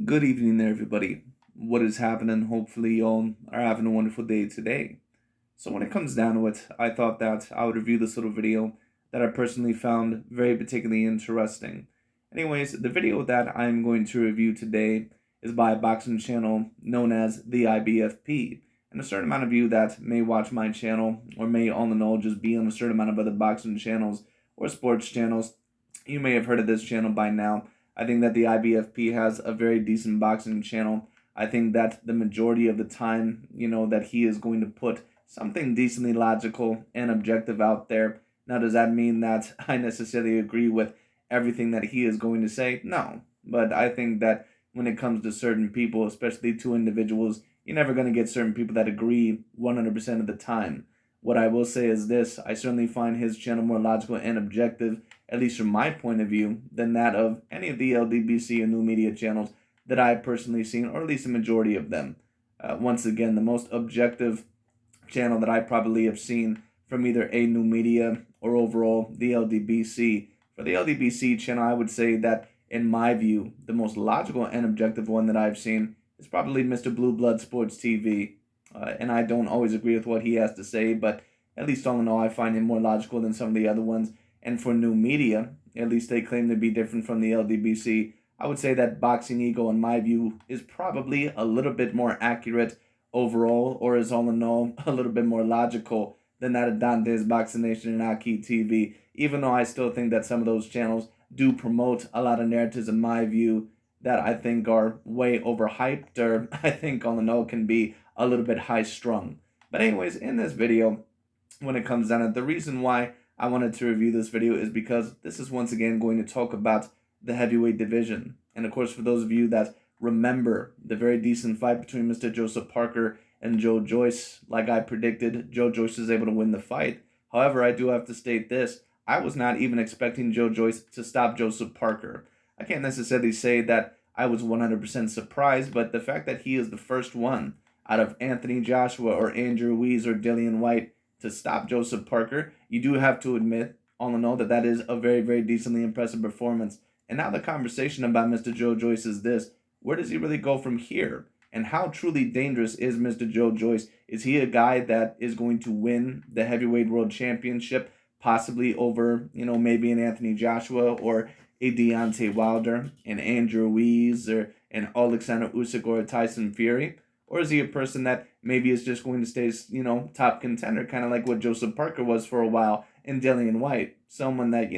Good evening there, everybody. What is happening? Hopefully, you all are having a wonderful day today. So, when it comes down to it, I thought that I would review this little video that I personally found very particularly interesting. Anyways, the video that I'm going to review today is by a boxing channel known as the IBFP. And a certain amount of you that may watch my channel or may all in all just be on a certain amount of other boxing channels or sports channels, you may have heard of this channel by now. I think that the IBFP has a very decent boxing channel. I think that the majority of the time, that he is going to put something decently logical and objective out there. Now, does that mean that I necessarily agree with everything that he is going to say? No. But I think that when it comes to certain people, especially two individuals, you're never going to get certain people that agree 100% of the time. What I will say is this: I certainly find his channel more logical and objective, at least from my point of view, than that of any of the LDBC or new media channels that I've personally seen, or at least the majority of them. Once again, the most objective channel that I probably have seen from either a new media or overall the LDBC. For the LDBC channel, I would say that, in my view, the most logical and objective one that I've seen is probably Mr. Blue Blood Sports TV. And I don't always agree with what he has to say, but at least all in all, I find him more logical than some of the other ones. And for new media, at least they claim to be different from the LDBC. I would say that Boxing Ego, in my view, is probably a little bit more accurate overall, or is all in all a little bit more logical than that of Dante's Boxing Nation and Aki TV, even though I still think that some of those channels do promote a lot of narratives, in my view, that I think are way overhyped, or I think all in all can be a little bit high strung. But, anyways, in this video, when it comes down to it, the reason why I wanted to review this video is because this is once again going to talk about the heavyweight division. And of course, for those of you that remember the very decent fight between Mr. Joseph Parker and Joe Joyce, like I predicted, Joe Joyce is able to win the fight. However, I do have to state this: I was not even expecting Joe Joyce to stop Joseph Parker. I can't necessarily say that I was 100% surprised, but the fact that he is the first one out of Anthony Joshua or Andrew Ruiz or Dillian White to stop Joseph Parker, you do have to admit, all in all, that that is a very, very decently impressive performance. And now the conversation about Mr. Joe Joyce is this: where does he really go from here? And how truly dangerous is Mr. Joe Joyce? Is he a guy that is going to win the heavyweight world championship, possibly over, maybe an Anthony Joshua or a Deontay Wilder, an Andrew Ruiz, or an Alexander Usyk or a Tyson Fury? Or is he a person that maybe is just going to stay, top contender, kind of like what Joseph Parker was for a while, and Dillian White, someone that,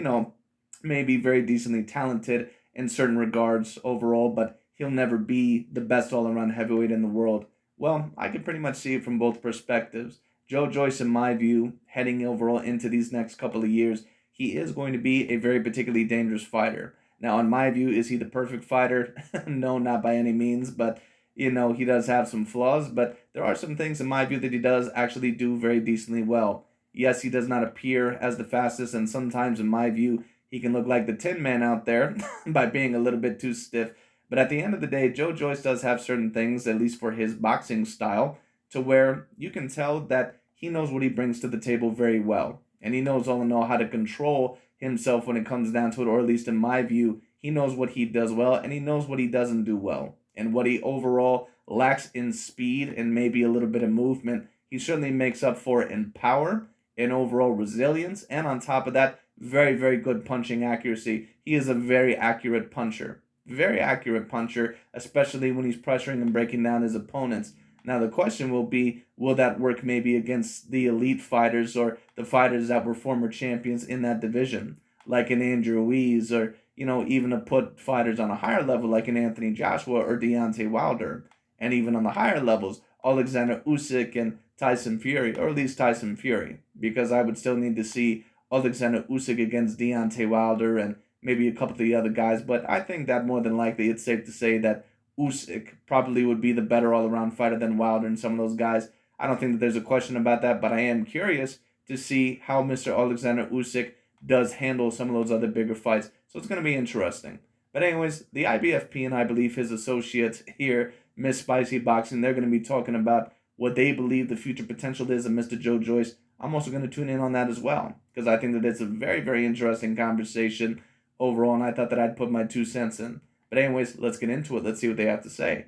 may be very decently talented in certain regards overall, but he'll never be the best all-around heavyweight in the world? Well, I can pretty much see it from both perspectives. Joe Joyce, in my view, heading overall into these next couple of years, he is going to be a very particularly dangerous fighter. Now, in my view, is he the perfect fighter? No, not by any means, but he does have some flaws, but there are some things in my view that he does actually do very decently well. Yes, he does not appear as the fastest, and sometimes, in my view, he can look like the Tin Man out there by being a little bit too stiff. But at the end of the day, Joe Joyce does have certain things, at least for his boxing style, to where you can tell that he knows what he brings to the table very well. And he knows all in all how to control himself when it comes down to it, or at least in my view, he knows what he does well and he knows what he doesn't do well. And what he overall lacks in speed and maybe a little bit of movement, he certainly makes up for in power and overall resilience. And on top of that, very, very good punching accuracy. He is a very accurate puncher. Very accurate puncher, especially when he's pressuring and breaking down his opponents. Now, the question will be, will that work maybe against the elite fighters or the fighters that were former champions in that division, like an Andrew Ruiz, or, even to put fighters on a higher level like an Anthony Joshua or Deontay Wilder, and even on the higher levels, Alexander Usyk and Tyson Fury, or at least Tyson Fury, because I would still need to see Alexander Usyk against Deontay Wilder and maybe a couple of the other guys. But I think that more than likely it's safe to say that Usyk probably would be the better all-around fighter than Wilder and some of those guys. I don't think that there's a question about that, but I am curious to see how Mr. Alexander Usyk does handle some of those other bigger fights. So it's going to be interesting. But anyways, the IBFP and I believe his associates here, Miss Spicy Boxing, they're going to be talking about what they believe the future potential is of Mr. Joe Joyce. I'm also going to tune in on that as well, because I think that it's a very, very interesting conversation overall, and I thought that I'd put my 2 cents in. But anyways, let's get into it. Let's see what they have to say.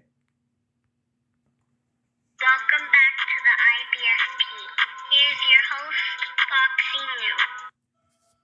Welcome back to the IBFP. Here's your host, Foxy New.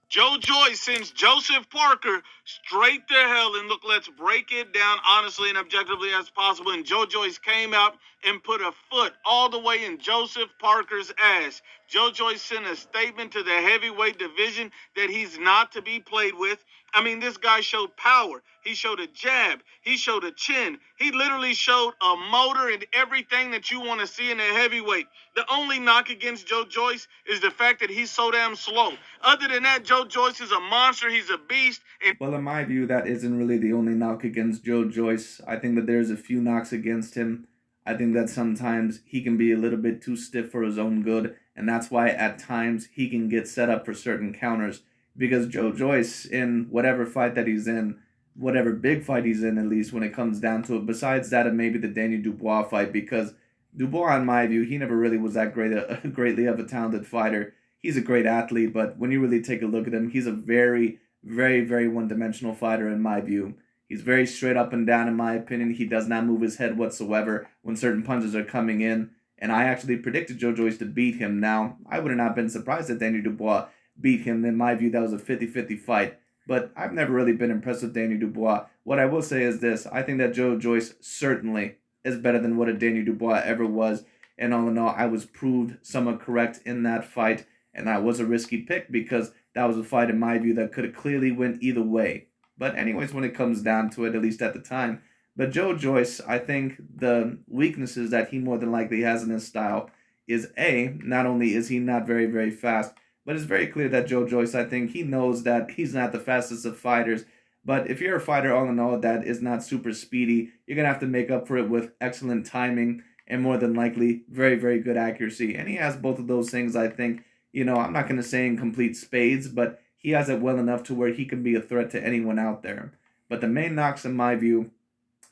Joe Joyce sends Joseph Parker straight to hell, and look, let's break it down honestly and objectively as possible. And Joe Joyce came out and put a foot all the way in Joseph Parker's ass. Joe Joyce sent a statement to the heavyweight division that he's not to be played with. I mean, this guy showed power. He showed a jab. He showed a chin. He literally showed a motor and everything that you want to see in a heavyweight. The only knock against Joe Joyce is the fact that he's so damn slow. Other than that, Joe Joyce is a monster. He's a beast. Well, in my view, that isn't really the only knock against Joe Joyce. I think that there's a few knocks against him. I think that sometimes he can be a little bit too stiff for his own good, and that's why at times he can get set up for certain counters. Because Joe Joyce, in whatever fight that he's in, whatever big fight he's in, at least when it comes down to it, besides that of maybe the Daniel Dubois fight, because Dubois, in my view, he never really was that greatly of a talented fighter. He's a great athlete, but when you really take a look at him, he's a very, very, very one-dimensional fighter in my view. He's very straight up and down in my opinion. He does not move his head whatsoever when certain punches are coming in. And I actually predicted Joe Joyce to beat him. Now, I would have not been surprised if Daniel Dubois beat him. In my view, that was a 50-50 fight. But I've never really been impressed with Daniel Dubois. What I will say is this. I think that Joe Joyce certainly is better than what a Daniel Dubois ever was. And all in all, I was proved somewhat correct in that fight. And that was a risky pick because that was a fight, in my view, that could have clearly went either way. But anyways, when it comes down to it, at least at the time. But Joe Joyce, I think the weaknesses that he more than likely has in his style is A, not only is he not very, very fast, but it's very clear that Joe Joyce, I think he knows that he's not the fastest of fighters. But if you're a fighter all in all that is not super speedy, you're going to have to make up for it with excellent timing and more than likely very, very good accuracy. And he has both of those things, I think. I'm not going to say in complete spades, but he has it well enough to where he can be a threat to anyone out there. But the main knocks, in my view,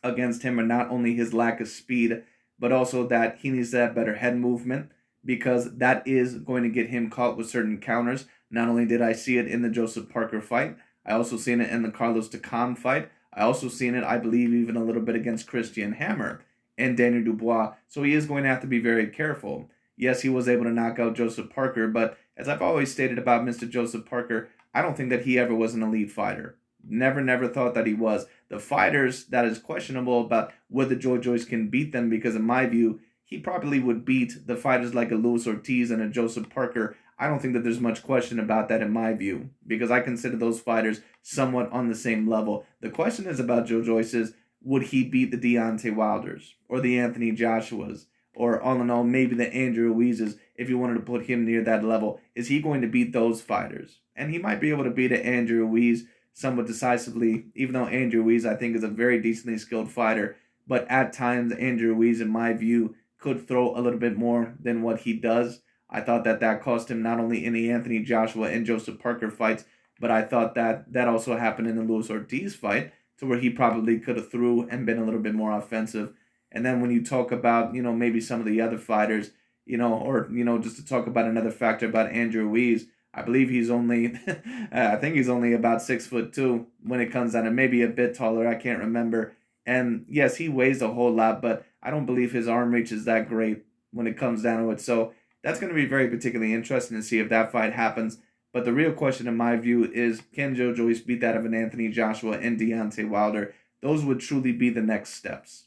against him are not only his lack of speed, but also that he needs to have better head movement because that is going to get him caught with certain counters. Not only did I see it in the Joseph Parker fight, I also seen it in the Carlos Takam fight. I also seen it, I believe, even a little bit against Christian Hammer and Daniel Dubois. So he is going to have to be very careful. Yes, he was able to knock out Joseph Parker, but as I've always stated about Mr. Joseph Parker, I don't think that he ever was an elite fighter. Never thought that he was. The fighters that is questionable about whether Joe Joyce can beat them, because in my view, he probably would beat the fighters like a Luis Ortiz and a Joseph Parker. I don't think that there's much question about that in my view, because I consider those fighters somewhat on the same level. The question is about Joe Joyce is, would he beat the Deontay Wilders or the Anthony Joshuas? Or all in all, maybe the Andrew Ruizes, if you wanted to put him near that level. Is he going to beat those fighters? And he might be able to beat an Andrew Ruiz somewhat decisively, even though Andrew Ruiz, I think, is a very decently skilled fighter. But at times, Andrew Ruiz, in my view, could throw a little bit more than what he does. I thought that cost him not only in the Anthony Joshua and Joseph Parker fights, but I thought that also happened in the Luis Ortiz fight, to where he probably could have threw and been a little bit more offensive. And then when you talk about, maybe some of the other fighters, or, just to talk about another factor about Andrew Ruiz, I believe he's only, I think he's only about 6'2" when it comes down to maybe a bit taller. I can't remember. And yes, he weighs a whole lot, but I don't believe his arm reach is that great when it comes down to it. So that's going to be very particularly interesting to see if that fight happens. But the real question, in my view, is can Joe Joyce beat that of an Anthony Joshua and Deontay Wilder? Those would truly be the next steps.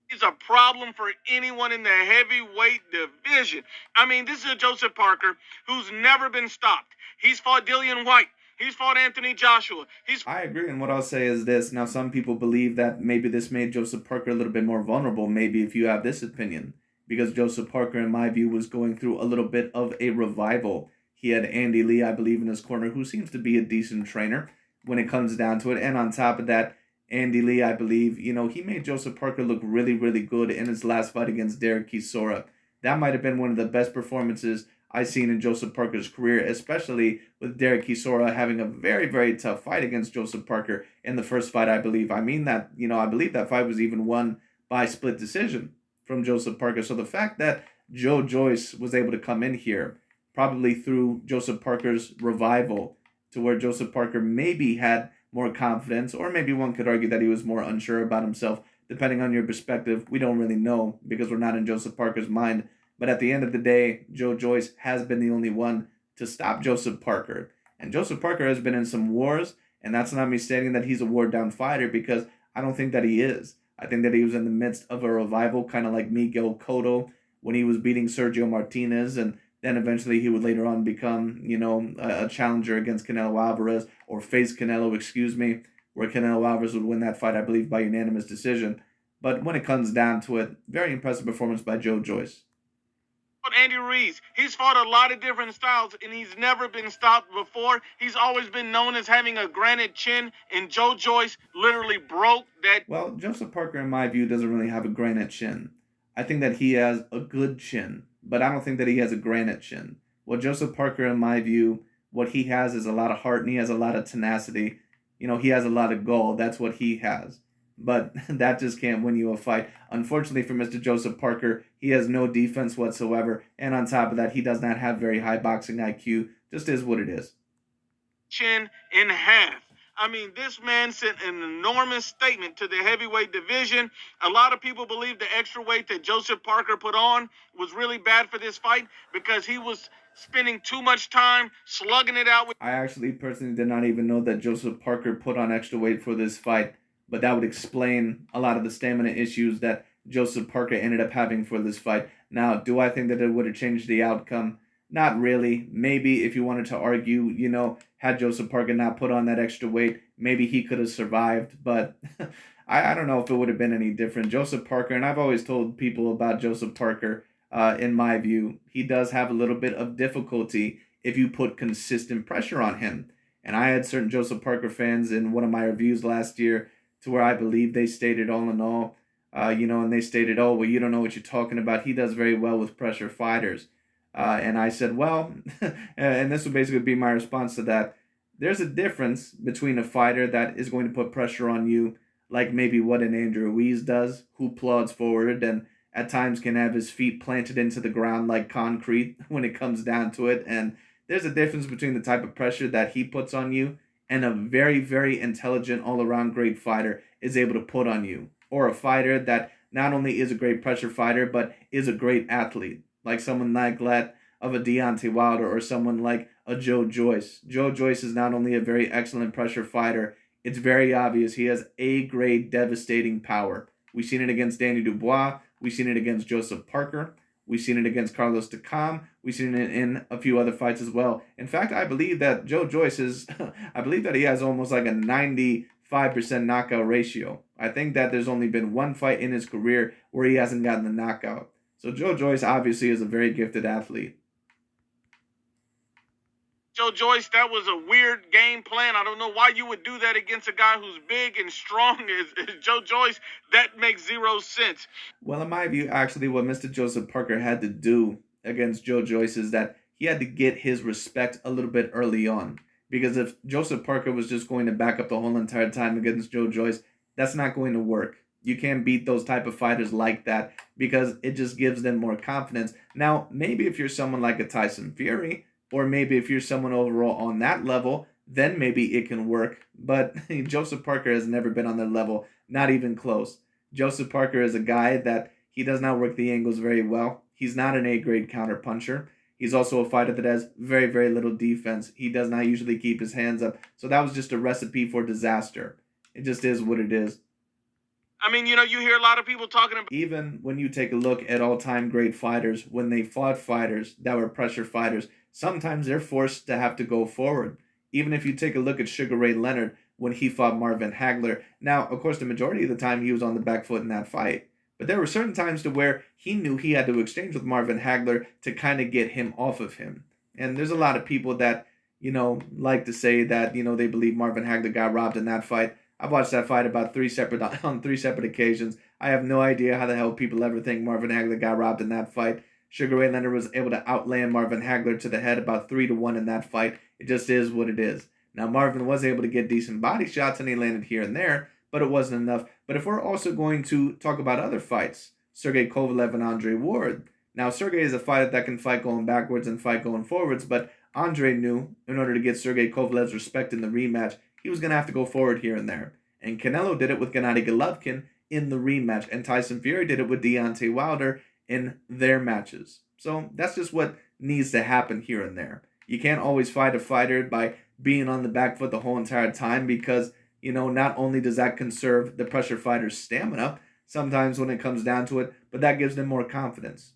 He's a problem for anyone in the heavyweight division. I mean, this is a Joseph Parker who's never been stopped. He's fought Dillian White. He's fought Anthony Joshua. I agree, and what I'll say is this. Now, some people believe that maybe this made Joseph Parker a little bit more vulnerable, maybe if you have this opinion, because Joseph Parker, in my view, was going through a little bit of a revival. He had Andy Lee, I believe, in his corner, who seems to be a decent trainer when it comes down to it, and on top of that, Andy Lee, I believe, he made Joseph Parker look really, really good in his last fight against Derek Chisora. That might have been one of the best performances I've seen in Joseph Parker's career, especially with Derek Chisora having a very, very tough fight against Joseph Parker in the first fight, I believe. I mean that, I believe that fight was even won by split decision from Joseph Parker. So the fact that Joe Joyce was able to come in here, probably through Joseph Parker's revival, to where Joseph Parker maybe had more confidence, or maybe one could argue that he was more unsure about himself. Depending on your perspective, we don't really know because we're not in Joseph Parker's mind. But at the end of the day, Joe Joyce has been the only one to stop Joseph Parker. And Joseph Parker has been in some wars, and that's not me stating that he's a war down fighter because I don't think that he is. I think that he was in the midst of a revival, kind of like Miguel Cotto when he was beating Sergio Martinez, and then eventually he would later on become, a challenger against Canelo Alvarez, or face Canelo, excuse me, where Canelo Alvarez would win that fight, I believe, by unanimous decision. But when it comes down to it, very impressive performance by Joe Joyce. Andy Ruiz, he's fought a lot of different styles and he's never been stopped before. He's always been known as having a granite chin, and Joe Joyce literally broke that. Well, Joseph Parker, in my view, doesn't really have a granite chin. I think that he has a good chin, but I don't think that he has a granite chin. Well, Joseph Parker, in my view, what he has is a lot of heart and he has a lot of tenacity. He has a lot of gall. That's what he has. But that just can't win you a fight. Unfortunately for Mr. Joseph Parker, he has no defense whatsoever. And on top of that, he does not have very high boxing IQ. Just is what it is. Chin in half. I mean, this man sent an enormous statement to the heavyweight division. A lot of people believe the extra weight that Joseph Parker put on was really bad for this fight because he was spending too much time slugging it out. I actually personally did not even know that Joseph Parker put on extra weight for this fight, but that would explain a lot of the stamina issues that Joseph Parker ended up having for this fight. Now, do I think that it would have changed the outcome? Not really. Maybe if you wanted to argue, had Joseph Parker not put on that extra weight, maybe he could have survived. But I don't know if it would have been any different. Joseph Parker, and I've always told people about Joseph Parker, in my view, he does have a little bit of difficulty if you put consistent pressure on him. And I had certain Joseph Parker fans in one of my reviews last year to where I believe they stated all in all, and they stated, oh, well, you don't know what you're talking about. He does very well with pressure fighters. And I said, well, and this would basically be my response to that. There's a difference between a fighter that is going to put pressure on you, like maybe what an Andrew Ruiz does, who plods forward and at times can have his feet planted into the ground like concrete when it comes down to it. And there's a difference between the type of pressure that he puts on you and a very, very intelligent, all-around great fighter is able to put on you. Or a fighter that not only is a great pressure fighter, but is a great athlete. Like someone like that of a Deontay Wilder or someone like a Joe Joyce. Joe Joyce is not only a very excellent pressure fighter, it's very obvious he has A-grade devastating power. We've seen it against Danny Dubois. We've seen it against Joseph Parker. We've seen it against Carlos Takam. We've seen it in a few other fights as well. In fact, I believe that Joe Joyce is, I believe that he has almost like a 95% knockout ratio. I think that there's only been one fight in his career where he hasn't gotten a knockout. So Joe Joyce obviously is a very gifted athlete. Joe Joyce, that was a weird game plan. I don't know why you would do that against a guy who's big and strong as Joe Joyce. That makes zero sense. Well, in my view, actually, what Mr. Joseph Parker had to do against Joe Joyce is that he had to get his respect a little bit early on. Because if Joseph Parker was just going to back up the whole entire time against Joe Joyce, that's not going to work. You can't beat those type of fighters like that because it just gives them more confidence. Now, maybe if you're someone like a Tyson Fury, or maybe if you're someone overall on that level, then maybe it can work. But Joseph Parker has never been on that level, not even close. Joseph Parker is a guy that he does not work the angles very well. He's not an A-grade counter puncher. He's also a fighter that has very, very little defense. He does not usually keep his hands up. So that was just a recipe for disaster. It just is what it is. I mean, you hear a lot of people talking about... Even when you take a look at all-time great fighters, when they fought fighters that were pressure fighters, sometimes they're forced to have to go forward. Even if you take a look at Sugar Ray Leonard when he fought Marvin Hagler. Now, of course, the majority of the time he was on the back foot in that fight. But there were certain times to where he knew he had to exchange with Marvin Hagler to kind of get him off of him. And there's a lot of people that, like to say that, they believe Marvin Hagler got robbed in that fight. I've watched that fight about on three separate occasions. I have no idea how the hell people ever think Marvin Hagler got robbed in that fight. Sugar Ray Leonard was able to outland Marvin Hagler to the head about 3-1 in that fight. It just is what it is. Now, Marvin was able to get decent body shots and he landed here and there, but it wasn't enough. But if we're also going to talk about other fights, Sergey Kovalev and Andre Ward. Now, Sergey is a fighter that can fight going backwards and fight going forwards, but Andre knew in order to get Sergey Kovalev's respect in the rematch, he was going to have to go forward here and there. And Canelo did it with Gennady Golovkin in the rematch, and Tyson Fury did it with Deontay Wilder in their matches. So that's just what needs to happen here and there. You can't always fight a fighter by being on the back foot the whole entire time because, not only does that conserve the pressure fighter's stamina sometimes when it comes down to it, but that gives them more confidence.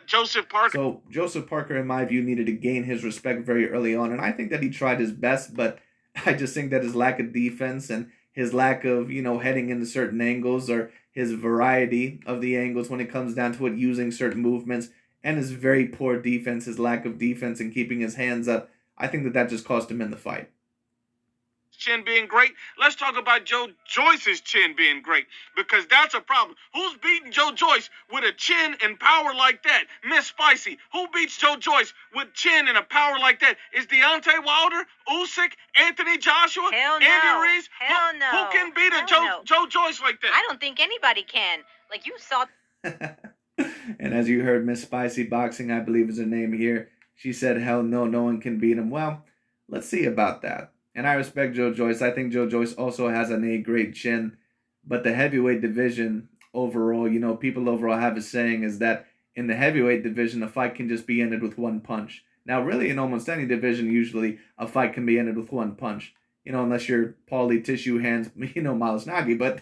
Joseph Parker. So Joseph Parker, in my view, needed to gain his respect very early on, and I think that he tried his best, but I just think that his lack of defense and his lack of, heading into certain angles or his variety of the angles when it comes down to it, using certain movements, and his very poor defense, his lack of defense and keeping his hands up, I think that just cost him in the fight. Chin being great. Let's talk about Joe Joyce's chin being great, because that's a problem. Who's beating Joe Joyce with a chin and power like that? Miss Spicy. Who beats Joe Joyce with chin and a power like that? Is Deontay Wilder, Usyk, Anthony Joshua, Hell no. Andy Ruiz? Hell no. Who can beat a Joe Joyce like that? I don't think anybody can. Like you saw. And as you heard, Miss Spicy Boxing, I believe is her name here, she said, hell no, no one can beat him. Well, let's see about that. And I respect Joe Joyce. I think Joe Joyce also has a great chin. But the heavyweight division overall, people overall have a saying is that in the heavyweight division, a fight can just be ended with one punch. Now, really, in almost any division, usually a fight can be ended with one punch. Unless you're Paulie Tissue Hands, Miles Nagy. But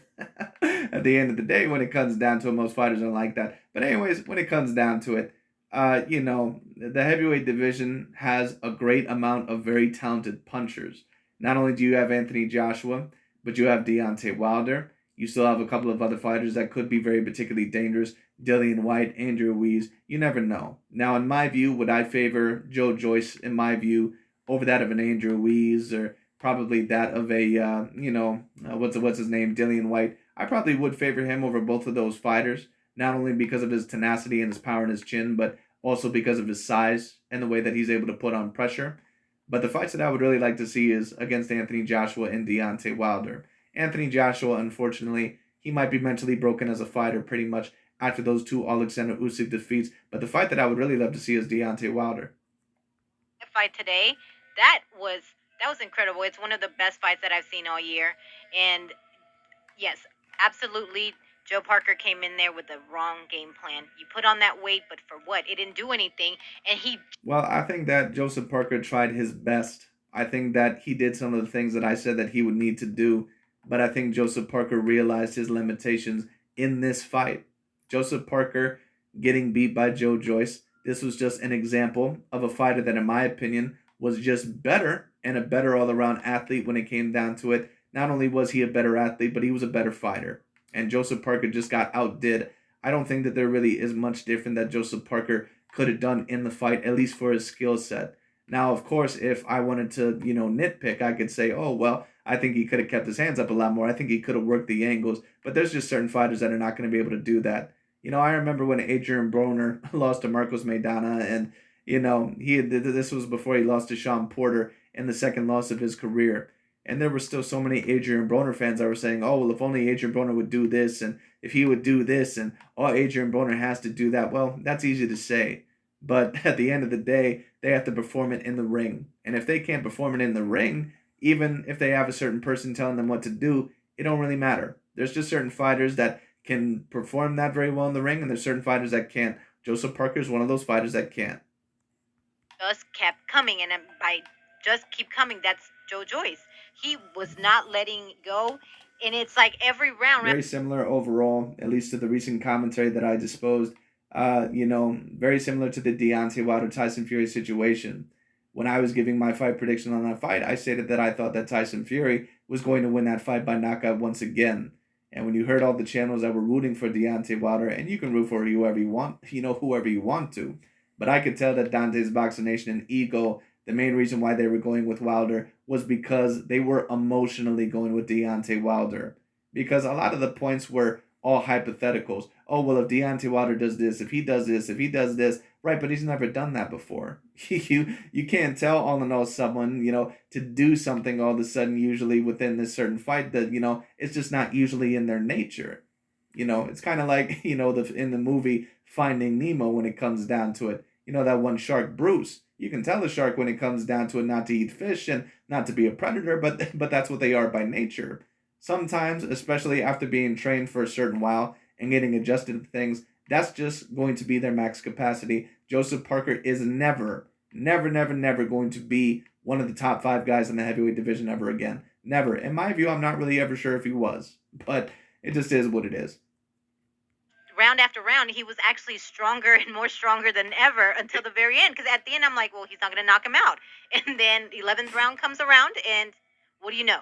at the end of the day, when it comes down to it, most fighters are like that. But anyways, when it comes down to it, the heavyweight division has a great amount of very talented punchers. Not only do you have Anthony Joshua, but you have Deontay Wilder. You still have a couple of other fighters that could be very particularly dangerous. Dillian White, Andrew Ruiz. You never know. Now, in my view, would I favor Joe Joyce, in my view, over that of an Andrew Ruiz or probably that of a, what's his name, Dillian White? I probably would favor him over both of those fighters, not only because of his tenacity and his power and his chin, but also because of his size and the way that he's able to put on pressure. But the fights that I would really like to see is against Anthony Joshua and Deontay Wilder. Anthony Joshua, unfortunately, he might be mentally broken as a fighter pretty much after those two Alexander Usyk defeats. But the fight that I would really love to see is Deontay Wilder. The fight today, that was incredible. It's one of the best fights that I've seen all year. And yes, absolutely, Joe Parker came in there with the wrong game plan. You put on that weight, but for what? It didn't do anything. And Well, I think that Joseph Parker tried his best. I think that he did some of the things that I said that he would need to do. But I think Joseph Parker realized his limitations in this fight. Joseph Parker getting beat by Joe Joyce. This was just an example of a fighter that, in my opinion, was just better and a better all-around athlete when it came down to it. Not only was he a better athlete, but he was a better fighter. And Joseph Parker just got outdid. I don't think that there really is much different that Joseph Parker could have done in the fight, at least for his skill set. Now, of course, if I wanted to, nitpick, I could say, oh, well, I think he could have kept his hands up a lot more. I think he could have worked the angles. But there's just certain fighters that are not going to be able to do that. I remember when Adrian Broner lost to Marcos Maidana, and, this was before he lost to Sean Porter in the second loss of his career. And there were still so many Adrian Broner fans that were saying, oh, well, if only Adrian Broner would do this, and if he would do this, and oh, Adrian Broner has to do that. Well, that's easy to say. But at the end of the day, they have to perform it in the ring. And if they can't perform it in the ring, even if they have a certain person telling them what to do, it don't really matter. There's just certain fighters that can perform that very well in the ring, and there's certain fighters that can't. Joseph Parker is one of those fighters that can't. Just kept coming, and by just keep coming, that's Joe Joyce. He was not letting go, and it's like every round. Very similar overall, at least to the recent commentary that I disposed. Very similar to the Deontay Wilder Tyson Fury situation. When I was giving my fight prediction on that fight, I stated that I thought that Tyson Fury was going to win that fight by knockout once again. And when you heard all the channels that were rooting for Deontay Wilder, and you can root for whoever you want, whoever you want to, but I could tell that Dante's Boxing Nation and Ego, the main reason why they were going with Wilder was because they were emotionally going with Deontay Wilder. Because a lot of the points were all hypotheticals. Oh, well, if Deontay Wilder does this, if he does this, if he does this, right, but he's never done that before. You can't tell all in all someone, to do something all of a sudden, usually within this certain fight that, it's just not usually in their nature. It's kind of like, in the movie Finding Nemo when it comes down to it. That one shark, Bruce. You can tell a shark when it comes down to it not to eat fish and not to be a predator, but that's what they are by nature. Sometimes, especially after being trained for a certain while and getting adjusted to things, that's just going to be their max capacity. Joseph Parker is never going to be one of the top 5 guys in the heavyweight division ever again. Never. In my view, I'm not really ever sure if he was, but it just is what it is. Round after round, he was actually stronger and more stronger than ever until the very end. Because at the end, I'm like, well, he's not going to knock him out. And then 11th round comes around, and what do you know?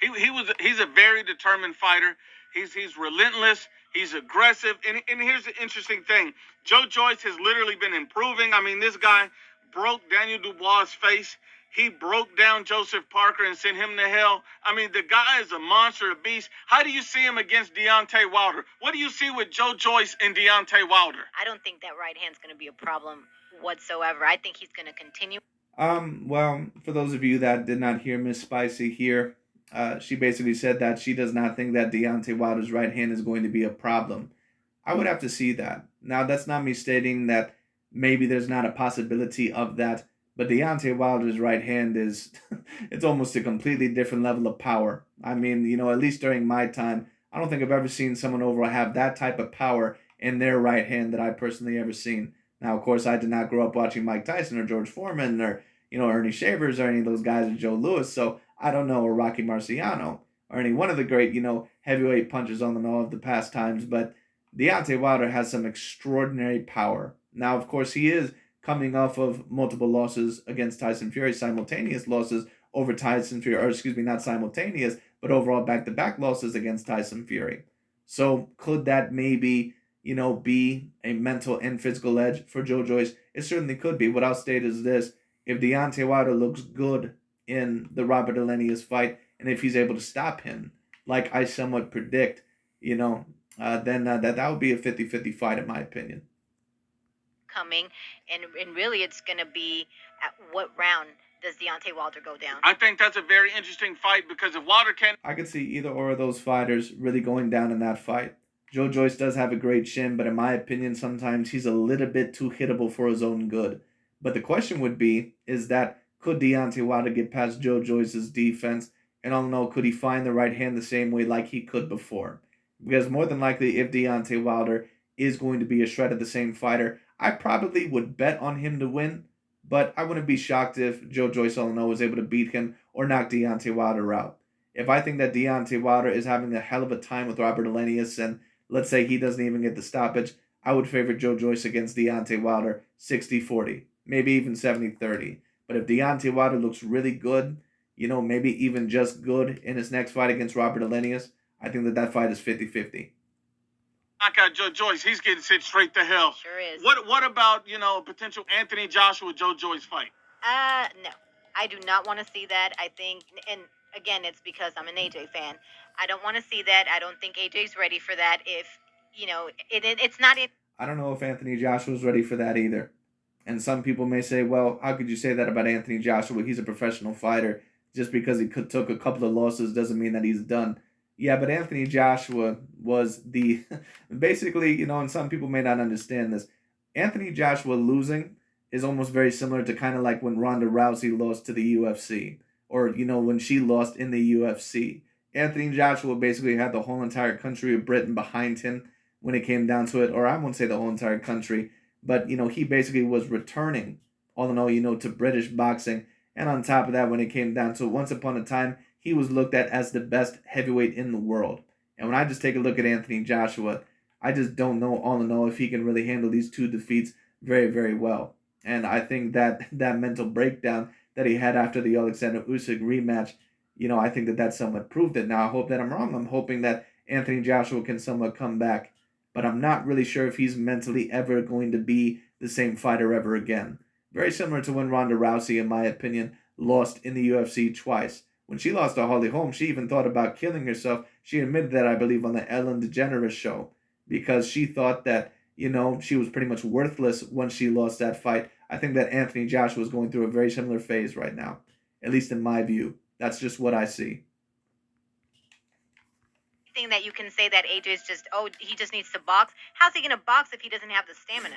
He's a very determined fighter. He's relentless. He's aggressive. And here's the interesting thing: Joe Joyce has literally been improving. I mean, this guy broke Daniel Dubois' face. He broke down Joseph Parker and sent him to hell. I mean, the guy is a monster, a beast. How do you see him against Deontay Wilder? What do you see with Joe Joyce and Deontay Wilder? I don't think that right hand's going to be a problem whatsoever. I think he's going to continue. Well, for those of you that did not hear Miss Spicy here, she basically said that she does not think that Deontay Wilder's right hand is going to be a problem. I would have to see that. Now, that's not me stating that maybe there's not a possibility of that, but Deontay Wilder's right hand is, it's almost a completely different level of power. I mean, at least during my time, I don't think I've ever seen someone overall have that type of power in their right hand that I personally ever seen. Now, of course, I did not grow up watching Mike Tyson or George Foreman or, Ernie Shavers or any of those guys or Joe Louis, so I don't know, or Rocky Marciano or any one of the great, heavyweight punchers on the know of the past times, but Deontay Wilder has some extraordinary power. Now, of course, he is coming off of multiple losses against Tyson Fury, simultaneous losses over Tyson Fury, or excuse me, not simultaneous, but overall back-to-back losses against Tyson Fury. So could that maybe, be a mental and physical edge for Joe Joyce? It certainly could be. What I'll state is this: if Deontay Wilder looks good in the Robert Elenius fight, and if he's able to stop him, like I somewhat predict, then that would be a 50-50 fight, in my opinion. Coming, and really it's going to be at what round does Deontay Wilder go down? I think that's a very interesting fight because if Wilder can... I could see either or of those fighters really going down in that fight. Joe Joyce does have a great chin, but in my opinion, sometimes he's a little bit too hittable for his own good. But the question would be, is that could Deontay Wilder get past Joe Joyce's defense? And I don't know, could he find the right hand the same way like he could before? Because more than likely, if Deontay Wilder is going to be a shred of the same fighter, I probably would bet on him to win, but I wouldn't be shocked if Joe Joyce was able to beat him or knock Deontay Wilder out. If I think that Deontay Wilder is having a hell of a time with Robert Elenius, and let's say he doesn't even get the stoppage, I would favor Joe Joyce against Deontay Wilder 60-40, maybe even 70-30. But if Deontay Wilder looks really good, maybe even just good in his next fight against Robert Elenius, I think that fight is 50-50. Knock out Joe Joyce, he's getting sent straight to hell. Sure is. What about, a potential Anthony Joshua Joe Joyce fight? No. I do not want to see that. I think, and again, it's because I'm an AJ fan. I don't want to see that. I don't think AJ's ready for that. If, it's not it. I don't know if Anthony Joshua's ready for that either. And some people may say, well, how could you say that about Anthony Joshua? He's a professional fighter. Just because he took a couple of losses doesn't mean that he's done. Yeah, but Anthony Joshua was basically, and some people may not understand this. Anthony Joshua losing is almost very similar to kind of like when Ronda Rousey lost to the UFC. Or, when she lost in the UFC. Anthony Joshua basically had the whole entire country of Britain behind him when it came down to it. Or I won't say the whole entire country. But, he basically was returning, all in all, to British boxing. And on top of that, when it came down to it, once upon a time, he was looked at as the best heavyweight in the world. And when I just take a look at Anthony Joshua, I just don't know, all in all, if he can really handle these 2 defeats very, very well. And I think that mental breakdown that he had after the Alexander Usyk rematch, I think that somewhat proved it. Now, I hope that I'm wrong. I'm hoping that Anthony Joshua can somewhat come back. But I'm not really sure if he's mentally ever going to be the same fighter ever again. Very similar to when Ronda Rousey, in my opinion, lost in the UFC twice. When she lost to Holly Holm, she even thought about killing herself. She admitted that, I believe, on the Ellen DeGeneres show. Because she thought that, she was pretty much worthless when she lost that fight. I think that Anthony Joshua is going through a very similar phase right now. At least in my view. That's just what I see. Thing that you can say that AJ's just, he just needs to box. How's he going to box if he doesn't have the stamina?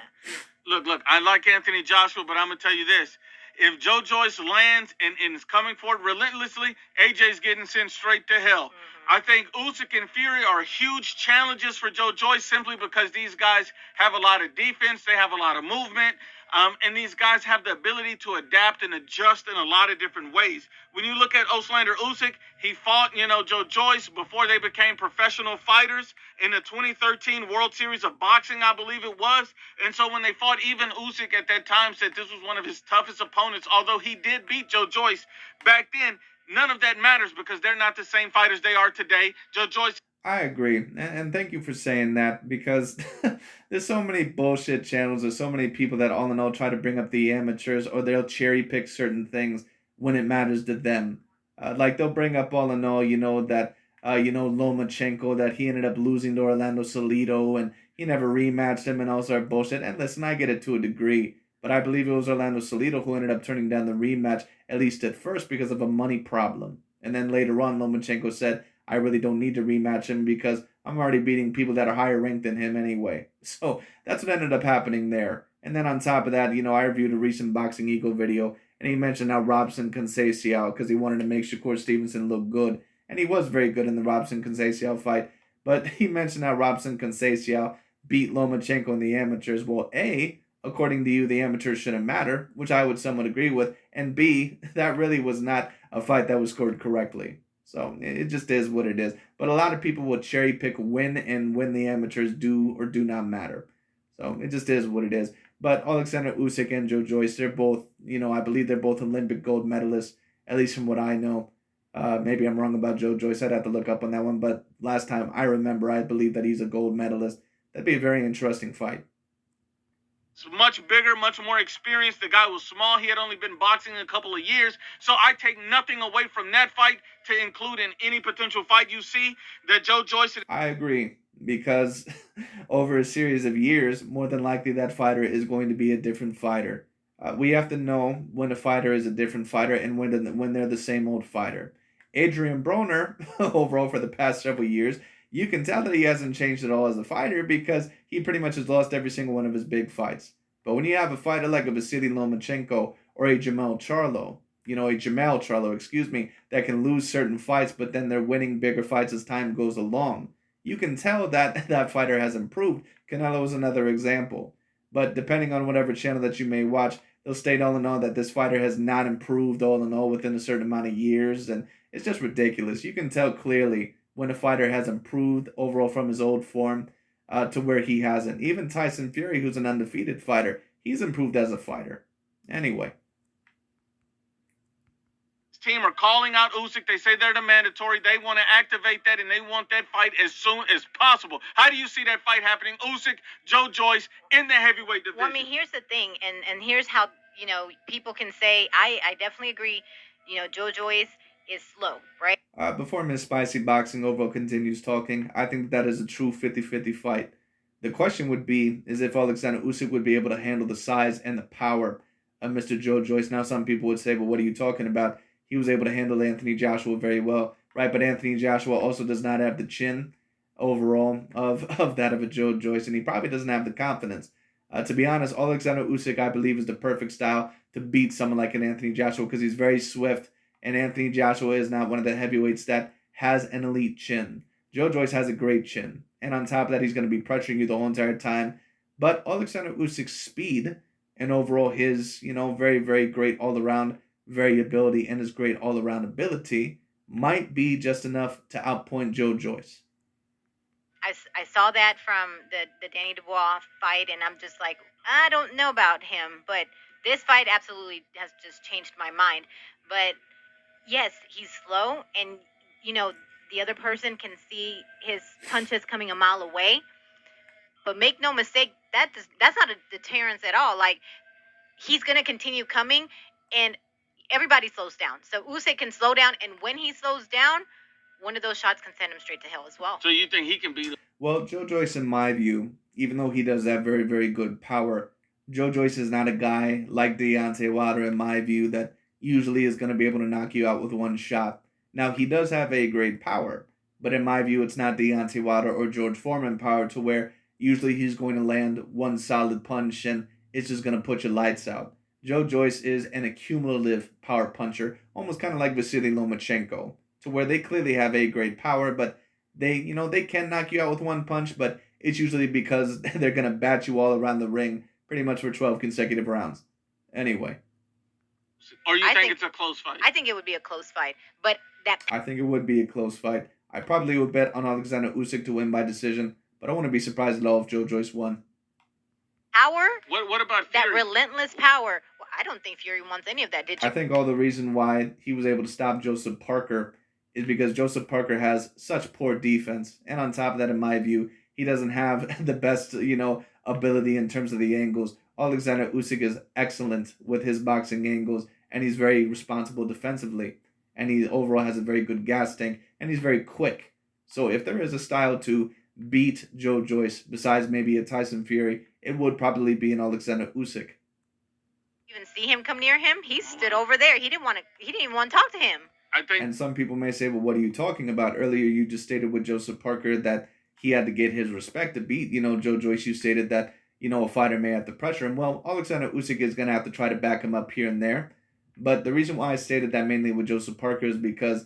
Look, I like Anthony Joshua, but I'm going to tell you this. if Joe Joyce lands and is coming forward relentlessly, AJ's getting sent straight to hell. I think Usyk and Fury are huge challenges for Joe Joyce simply because these guys have a lot of defense, they have a lot of movement, and these guys have the ability to adapt and adjust in a lot of different ways. When you look at Oslander Usyk, he fought, Joe Joyce before they became professional fighters in the 2013 World Series of Boxing, I believe it was. And so when they fought, even Usyk at that time said this was one of his toughest opponents, although he did beat Joe Joyce back then. None of that matters because they're not the same fighters they are today. Joe Joyce. I agree, and thank you for saying that, because there's so many bullshit channels. There's so many people that all in all try to bring up the amateurs, or they'll cherry pick certain things when it matters to them. Like they'll bring up all in all, that Lomachenko, that he ended up losing to Orlando Salido, and he never rematched him, and all sort of bullshit. And listen, I get it to a degree, but I believe it was Orlando Salido who ended up turning down the rematch, at least at first, because of a money problem. And then later on, Lomachenko said, I really don't need to rematch him because I'm already beating people that are higher ranked than him anyway. So that's what ended up happening there. And then on top of that, I reviewed a recent Boxing Eagle video, and he mentioned how Robson Conceição, because he wanted to make Shakur Stevenson look good. And he was very good in the Robson Conceição fight. But he mentioned how Robson Conceição beat Lomachenko in the amateurs. Well, A, according to you, the amateurs shouldn't matter, which I would somewhat agree with. And B, that really was not a fight that was scored correctly. So it just is what it is. But a lot of people will cherry pick when the amateurs do or do not matter. So it just is what it is. But Alexander Usyk and Joe Joyce, they're both, I believe they're both Olympic gold medalists, at least from what I know. Maybe I'm wrong about Joe Joyce. I'd have to look up on that one. But last time I remember, I believe that he's a gold medalist. That'd be a very interesting fight. Much bigger, much more experienced. The guy was small. He had only been boxing a couple of years. So I take nothing away from that fight to include in any potential fight you see that Joe Joyce. I agree, because over a series of years, more than likely that fighter is going to be a different fighter. We have to know when a fighter is a different fighter and when they're the same old fighter. Adrian Broner, overall for the past several years, you can tell that he hasn't changed at all as a fighter because he pretty much has lost every single one of his big fights. But when you have a fighter like a Vasily Lomachenko or a Jamal Charlo, that can lose certain fights, but then they're winning bigger fights as time goes along, you can tell that that fighter has improved. Canelo is another example. But depending on whatever channel that you may watch, they'll state all in all that this fighter has not improved all in all within a certain amount of years, and it's just ridiculous. You can tell clearly when a fighter has improved overall from his old form to where he hasn't. Even Tyson Fury, who's an undefeated fighter, he's improved as a fighter. Anyway. Team are calling out Usyk. They say they're the mandatory. They want to activate that, and they want that fight as soon as possible. How do you see that fight happening? Usyk, Joe Joyce in the heavyweight division. Well, I mean, here's the thing, and here's how, people can say, I definitely agree, Joe Joyce is slow, right? Before Miss Spicy Boxing overall continues talking, I think that is a true 50-50 fight. The question would be, is if Alexander Usyk would be able to handle the size and the power of Mr. Joe Joyce. Now, some people would say, well, what are you talking about? He was able to handle Anthony Joshua very well, right? But Anthony Joshua also does not have the chin overall of that of a Joe Joyce, and he probably doesn't have the confidence. To be honest, Alexander Usyk, I believe, is the perfect style to beat someone like an Anthony Joshua because he's very swift, and Anthony Joshua is not one of the heavyweights that has an elite chin. Joe Joyce has a great chin, and on top of that, he's going to be pressuring you the whole entire time. But Alexander Usyk's speed and overall his, very, very great all-around variability and his great all-around ability might be just enough to outpoint Joe Joyce. I saw that from the Danny Dubois fight, and I'm just like, I don't know about him, but this fight absolutely has just changed my mind. But yes, he's slow, and the other person can see his punches coming a mile away. But make no mistake, that's not a deterrence at all. Like, he's gonna continue coming, and everybody slows down. So Usyk can slow down, and when he slows down, one of those shots can send him straight to hell as well. So you think he can be? Well, Joe Joyce, in my view, even though he does have very, very good power, Joe Joyce is not a guy like Deontay Wilder, in my view, that usually is going to be able to knock you out with one shot. Now, he does have a great power, but in my view, it's not Deontay Wilder or George Foreman power to where usually he's going to land one solid punch and it's just going to put your lights out. Joe Joyce is an accumulative power puncher, almost kind of like Vasily Lomachenko, to where they clearly have a great power, but they can knock you out with one punch, but it's usually because they're gonna bat you all around the ring pretty much for 12 consecutive rounds. Anyway, Or you think it's a close fight? I think it would be a close fight, but I think it would be a close fight. I probably would bet on Alexander Usyk to win by decision, but I wouldn't be surprised at all if Joe Joyce won. Power? What about Fury? That relentless power. Well, I don't think Fury wants any of that, did you? I think all the reason why he was able to stop Joseph Parker is because Joseph Parker has such poor defense, and on top of that, in my view, he doesn't have the best, ability in terms of the angles. Alexander Usyk is excellent with his boxing angles, and he's very responsible defensively, and he overall has a very good gas tank, and he's very quick. So if there is a style to beat Joe Joyce, besides maybe a Tyson Fury, it would probably be an Alexander Usyk. Even see him come near him? He stood over there. He didn't even want to talk to him. I think. And some people may say, well, what are you talking about? Earlier, you just stated with Joseph Parker that he had to get his respect to beat, Joe Joyce. You stated that, a fighter may have to pressure him. Well, Alexander Usyk is going to have to try to back him up here and there. But the reason why I stated that mainly with Joseph Parker is because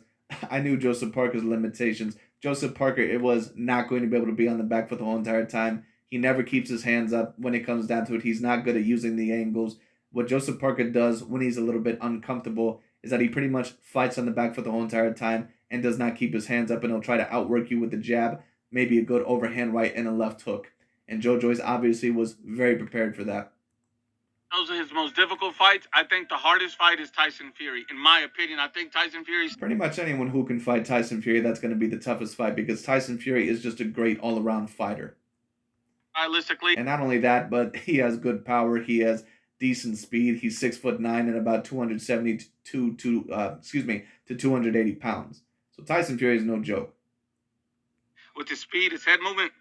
I knew Joseph Parker's limitations. Joseph Parker, it was not going to be able to be on the back foot the whole entire time. He never keeps his hands up when it comes down to it. He's not good at using the angles. What Joseph Parker does when he's a little bit uncomfortable is that he pretty much fights on the back foot the whole entire time and does not keep his hands up, and he'll try to outwork you with the jab, maybe a good overhand right and a left hook. And Joe Joyce obviously was very prepared for that. Those are his most difficult fights. I think the hardest fight is Tyson Fury. In my opinion, I think Tyson Fury's... Pretty much anyone who can fight Tyson Fury, that's going to be the toughest fight, because Tyson Fury is just a great all-around fighter. Stylistically. And not only that, but he has good power. He has decent speed. He's 6'9" and about 272 to 280 pounds. So Tyson Fury is no joke. With his speed, his head movement,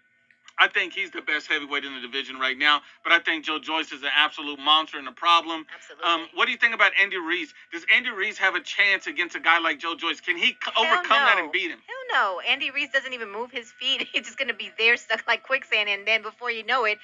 I think he's the best heavyweight in the division right now. But I think Joe Joyce is an absolute monster and a problem. Absolutely. What do you think about Andy Ruiz? Does Andy Ruiz have a chance against a guy like Joe Joyce? Can he overcome that and beat him? Hell no. Andy Ruiz doesn't even move his feet. He's just going to be there stuck like quicksand, and then before you know it...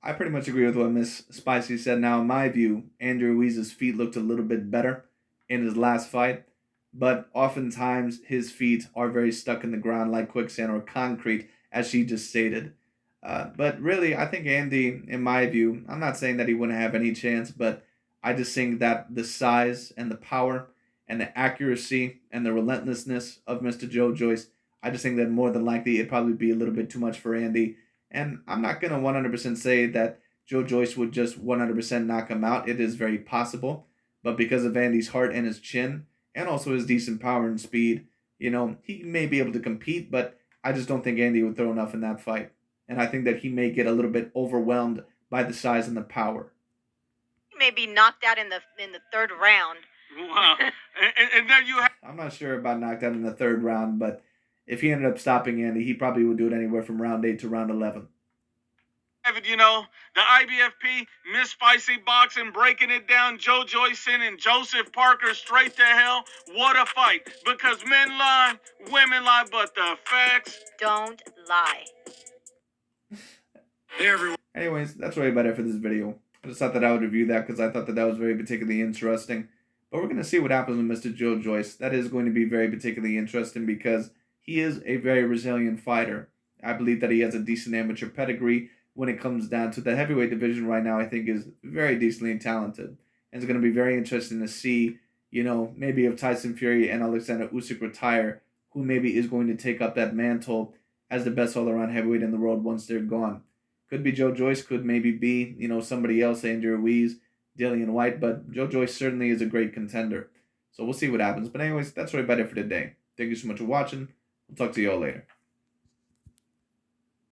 I pretty much agree with what Miss Spicy said. Now, in my view, Andy Ruiz's feet looked a little bit better in his last fight, but oftentimes his feet are very stuck in the ground like quicksand or concrete, as she just stated. But really, I think Andy, in my view, I'm not saying that he wouldn't have any chance, but I just think that the size and the power and the accuracy and the relentlessness of Mr. Joe Joyce, I just think that more than likely it'd probably be a little bit too much for Andy. And I'm not going to 100% say that Joe Joyce would just 100% knock him out. It is very possible. But because of Andy's heart and his chin, and also his decent power and speed, he may be able to compete, but I just don't think Andy would throw enough in that fight. And I think that he may get a little bit overwhelmed by the size and the power. He may be knocked out in the third round. Wow. and then you have... I'm not sure about knocked out in the third round, but if he ended up stopping Andy, he probably would do it anywhere from round 8 to round 11. The IBFP, Miss Spicy Boxing, breaking it down. Joe Joyce and Joseph Parker straight to hell. What a fight. Because men lie, women lie, but the facts don't lie. Hey, everyone. Anyways, that's really about it for this video. I just thought that I would review that because I thought that was very particularly interesting. But we're going to see what happens with Mr. Joe Joyce. That is going to be very particularly interesting because he is a very resilient fighter. I believe that he has a decent amateur pedigree when it comes down to the heavyweight division right now. I think is very decently talented. And it's going to be very interesting to see, maybe if Tyson Fury and Alexander Usyk retire, who maybe is going to take up that mantle as the best all-around heavyweight in the world once they're gone. Could be Joe Joyce, could maybe be, somebody else, Andrew Ruiz, Dillian White, but Joe Joyce certainly is a great contender. So we'll see what happens. But anyways, that's really about it for today. Thank you so much for watching. We'll talk to you all later.